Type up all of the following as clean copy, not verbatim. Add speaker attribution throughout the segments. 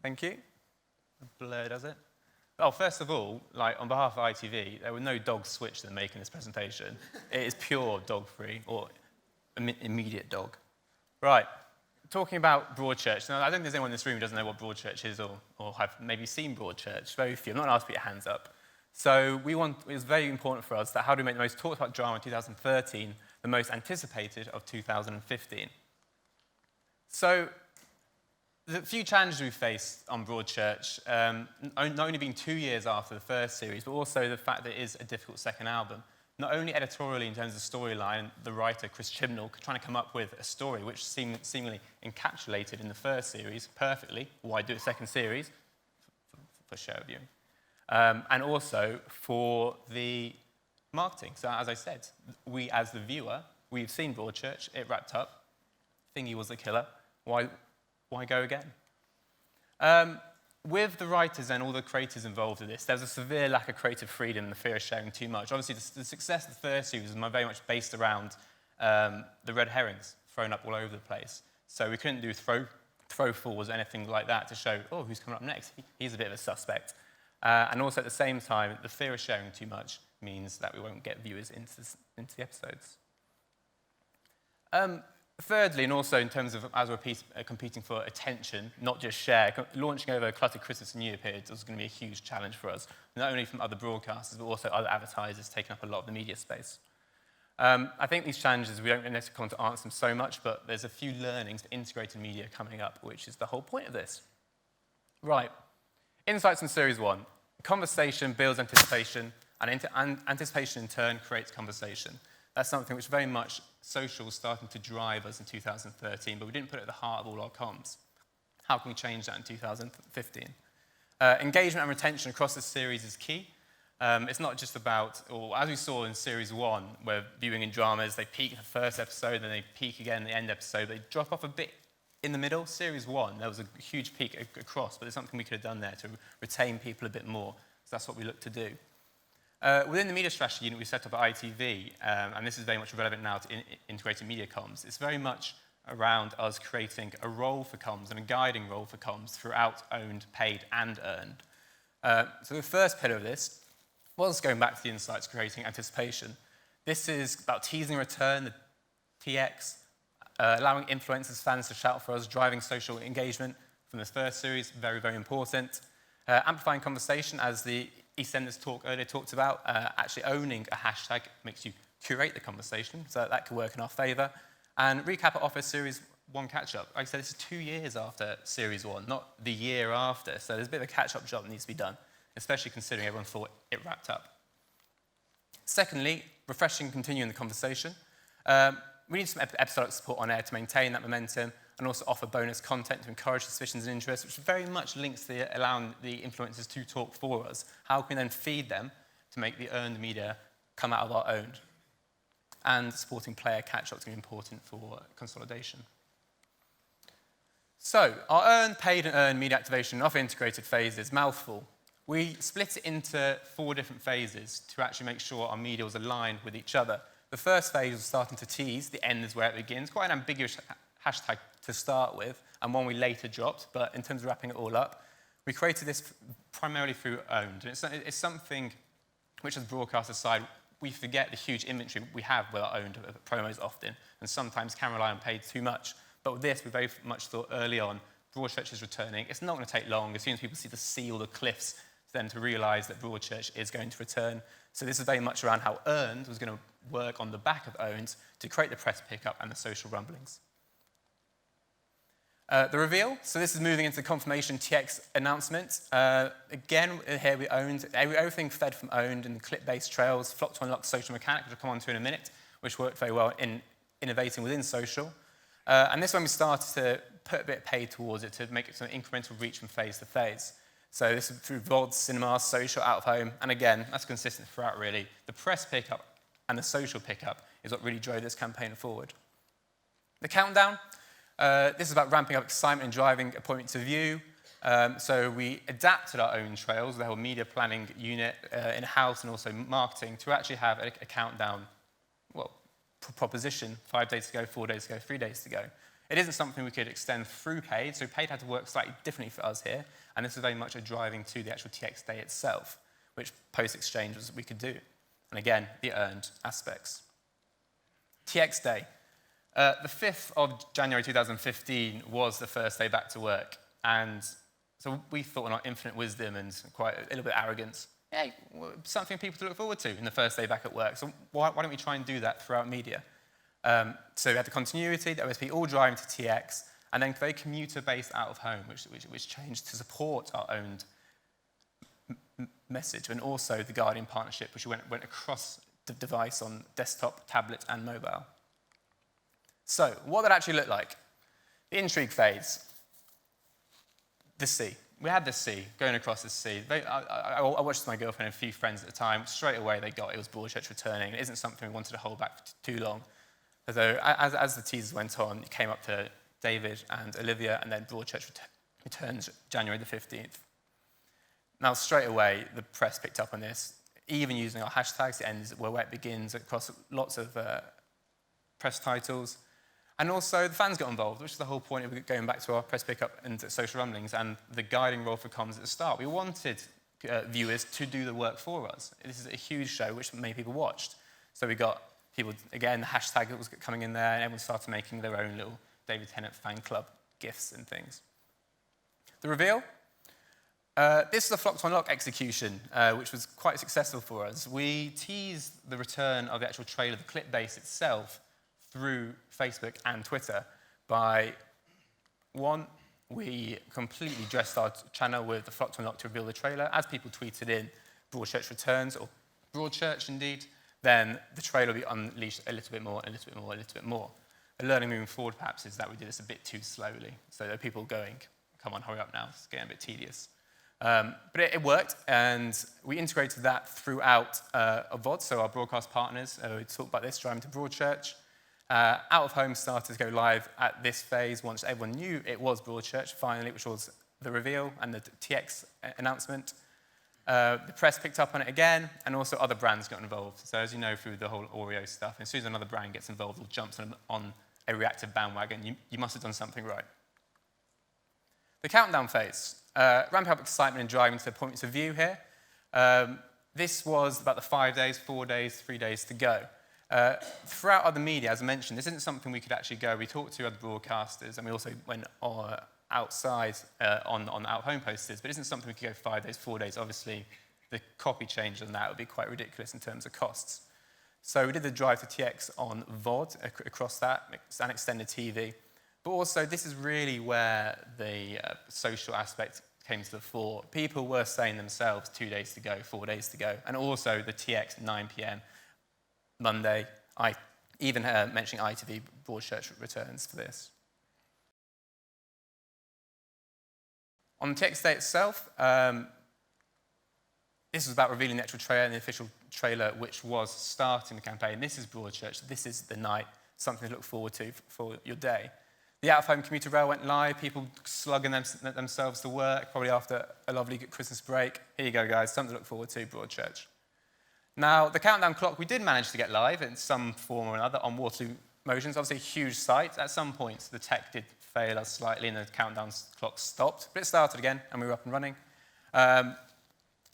Speaker 1: Thank you. Blur, does it? Oh, first of all, on behalf of ITV, there were no dog switch that are making this presentation. It is pure dog-free, or immediate dog. Right, talking about Broadchurch. Now, I don't think there's anyone in this room who doesn't know what Broadchurch is or have maybe seen Broadchurch. Very few. I'm not going to ask for your hands up. So it was very important for us that how do we make the most talked about drama in 2013 the most anticipated of 2015. So the few challenges we faced on Broadchurch, not only being 2 years after the first series, but also the fact that it is a difficult second album. Not only editorially in terms of storyline, the writer, Chris Chibnall, trying to come up with a story which seemingly encapsulated in the first series perfectly. Why do a second series? For show viewing. And also for the marketing. So as I said, we as the viewer, we've seen Broadchurch, it wrapped up, Thingy was the killer, why go again? With the writers and all the creators involved in this, there's a severe lack of creative freedom and the fear of sharing too much. Obviously, the success of the first series was very much based around the red herrings thrown up all over the place. So we couldn't do throw falls or anything like that to show, oh, who's coming up next? He's a bit of a suspect. And also at the same time, the fear of sharing too much means that we won't get viewers into the episodes. Thirdly, and also in terms of as we're competing for attention, not just share, launching over a cluttered Christmas and New Year period was going to be a huge challenge for us, not only from other broadcasters, but also other advertisers taking up a lot of the media space. I think these challenges, we don't necessarily come to answer them so much, but there's a few learnings for integrated media coming up, which is the whole point of this. Right. Insights from Series 1. Conversation builds anticipation, and anticipation in turn creates conversation. That's something which very much social was starting to drive us in 2013, but we didn't put it at the heart of all our comms. How can we change that in 2015? Engagement and retention across this series is key. It's not just about, or as we saw in Series 1, where viewing in dramas, they peak in the first episode, then they peak again in the end episode, they drop off a bit in the middle. Series 1, there was a huge peak across, but there's something we could have done there to retain people a bit more. So that's what we look to do. Within the media strategy unit we set up at ITV, and this is very much relevant now to integrated media comms, it's very much around us creating a role for comms and a guiding role for comms throughout owned, paid, and earned. So the first pillar of this was going back to the insights, creating anticipation. This is about teasing return, the TX, allowing influencers, fans to shout for us, driving social engagement from the first series, very, very important. Amplifying conversation, as the EastEnders talk earlier talked about, actually owning a hashtag makes you curate the conversation, so that could work in our favour. And recap at Office Series 1 catch-up. Like I said, this is 2 years after Series 1, not the year after, so there's a bit of a catch-up job that needs to be done, especially considering everyone thought it wrapped up. Secondly, refreshing and continuing the conversation. We need some episodic support on air to maintain that momentum and also offer bonus content to encourage suspicions and interests, which very much links to allowing the influencers to talk for us. How can we then feed them to make the earned media come out of our owned? And supporting player catch-up is going to be important for consolidation. So, our earned, paid, and earned media activation of integrated phases, mouthful. We split it into 4 different phases to actually make sure our media was aligned with each other. The first phase was starting to tease, the end is where it begins, quite an ambiguous hashtag to start with, and one we later dropped, but in terms of wrapping it all up, we created this primarily through owned. And it's something which, as broadcaster side, we forget the huge inventory we have with our owned promos often, and sometimes can rely on paid too much. But with this, we very much thought early on, Broadchurch is returning. It's not going to take long. As soon as people see the sea or the cliffs, for them to realise that Broadchurch is going to return. So this is very much around how earned was going to work on the back of owned to create the press pickup and the social rumblings. The reveal, so this is moving into the confirmation TX announcement. Again, here we owned, everything fed from owned and the clip-based trails, flocked to unlock social mechanic, which I'll come on to in a minute, which worked very well in innovating within social. And this one we started to put a bit of paid towards it to make it some incremental reach from phase to phase. So this is through VODs, cinemas, social, out of home, and again, that's consistent throughout really. The press pickup and the social pickup is what really drove this campaign forward. The countdown. This is about ramping up excitement and driving appointment to view. So we adapted our own trails, the whole media planning unit in-house and also marketing to actually have a countdown, well, proposition, 5 days to go, 4 days to go, 3 days to go. It isn't something we could extend through paid, so paid had to work slightly differently for us here, and this is very much a driving to the actual TX day itself, which post-exchange was we could do. And again, the earned aspects. TX day. The 5th of January 2015 was the first day back to work, and so we thought in our infinite wisdom and quite a little bit arrogance, hey, something people to look forward to in the first day back at work, so why don't we try and do that throughout media? So we had the continuity, the OSP all driving to TX, and then very commuter-based out of home, which changed to support our own message, and also the Guardian partnership, which went across the device on desktop, tablet, and mobile. So what did it actually look like? The intrigue phase. The sea. We had the sea, going across the sea. I watched my girlfriend and a few friends at the time. Straight away they got it was Broadchurch returning. It isn't something we wanted to hold back for too long. So as the teasers went on, it came up to David and Olivia, and then Broadchurch returns January the 15th. Now, straight away, the press picked up on this, even using our hashtags. It ends where it begins across lots of press titles. And also, the fans got involved, which is the whole point of going back to our press pickup and social rumblings and the guiding role for comms at the start. We wanted viewers to do the work for us. This is a huge show, which many people watched. So we got people, again, the hashtag that was coming in there, and everyone started making their own little David Tennant fan club gifts and things. The reveal. This is a Flock to Unlock execution, which was quite successful for us. We teased the return of the actual trailer, the clip base itself, through Facebook and Twitter by, one, we completely dressed our channel with the Flock to Unlock to reveal the trailer. As people tweeted in Broadchurch returns, or Broadchurch indeed, then the trailer will be unleashed a little bit more, a little bit more, a little bit more. The learning moving forward, perhaps, is that we did this a bit too slowly. So there are people going, come on, hurry up now, it's getting a bit tedious. But it worked, and we integrated that throughout a VOD, so our broadcast partners. We talked about this, driving to Broadchurch. Out of Home started to go live at this phase once everyone knew it was Broadchurch, finally, which was the reveal and the TX announcement. The press picked up on it again, and also other brands got involved. So as you know, through the whole Oreo stuff, as soon as another brand gets involved or jumps on a reactive bandwagon, you must have done something right. The countdown phase. Ramping up excitement and driving to points of view here. This was about the 5 days, 4 days, 3 days to go. Throughout other media, as I mentioned, this isn't something we could actually go. We talked to other broadcasters, and we also went outside on out-home posters, but it isn't something we could go 5 days, 4 days. Obviously, the copy change on that would be quite ridiculous in terms of costs. So we did the drive to TX on VOD across that, and extended TV. But also, this is really where the social aspect came to the fore. People were saying themselves 2 days to go, 4 days to go, and also the TX 9 p.m. Monday, even mentioning ITV Broadchurch returns for this. On the TX day itself, this was about revealing the actual trailer and the official trailer, which was starting the campaign. This is Broadchurch. This is the night, something to look forward to for your day. The out-of-home commuter rail went live, people slugging themselves to work, probably after a lovely Christmas break. Here you go, guys, something to look forward to, Broadchurch. Now, the countdown clock, we did manage to get live in some form or another on Waterloo Motions, obviously a huge site. At some points, the tech did fail us slightly and the countdown clock stopped, but it started again and we were up and running.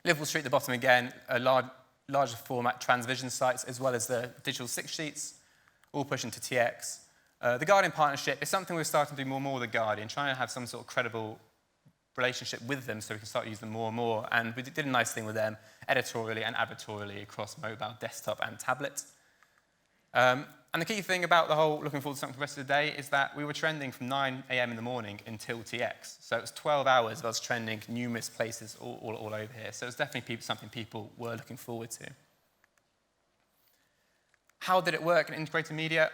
Speaker 1: Liverpool Street at the bottom again, a larger format Transvision sites, as well as the digital 6 sheets, all pushing to TX. The Guardian partnership is something we're starting to do more and more with the Guardian, trying to have some sort of credible relationship with them so we can start using them more and more. And we did a nice thing with them editorially and advertorially across mobile, desktop, and tablet. And the key thing about the whole looking forward to something for the rest of the day is that we were trending from 9 a.m. in the morning until TX. So it was 12 hours of us trending numerous places all over here. So it's definitely something people were looking forward to. How did it work in integrated media?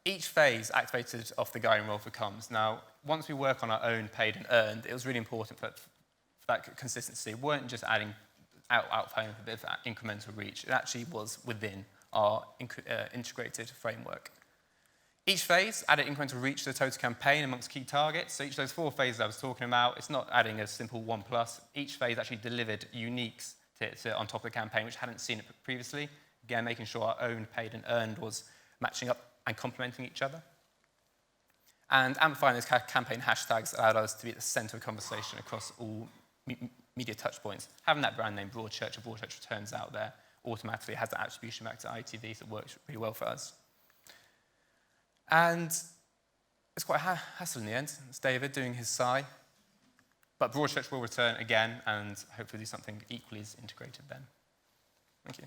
Speaker 1: Each phase activated off the guiding role for comms. Now, once we work on our own paid and earned, it was really important for that consistency. We weren't just adding out of home a bit of incremental reach. It actually was within our integrated framework. Each phase added incremental reach to the total campaign amongst key targets. So each of those 4 phases I was talking about, it's not adding a simple 1+. Each phase actually delivered uniques on top of the campaign, which hadn't seen it previously. Again, making sure our own paid and earned was matching up and complementing each other. And amplifying those campaign hashtags allowed us to be at the centre of conversation across all media touchpoints. Having that brand name Broadchurch or Broadchurch Returns out there automatically has that attribution back to ITV, so it works really well for us. And it's quite a hassle in the end. It's David doing his side. But Broadchurch will return again and hopefully do something equally as integrated then. Thank you.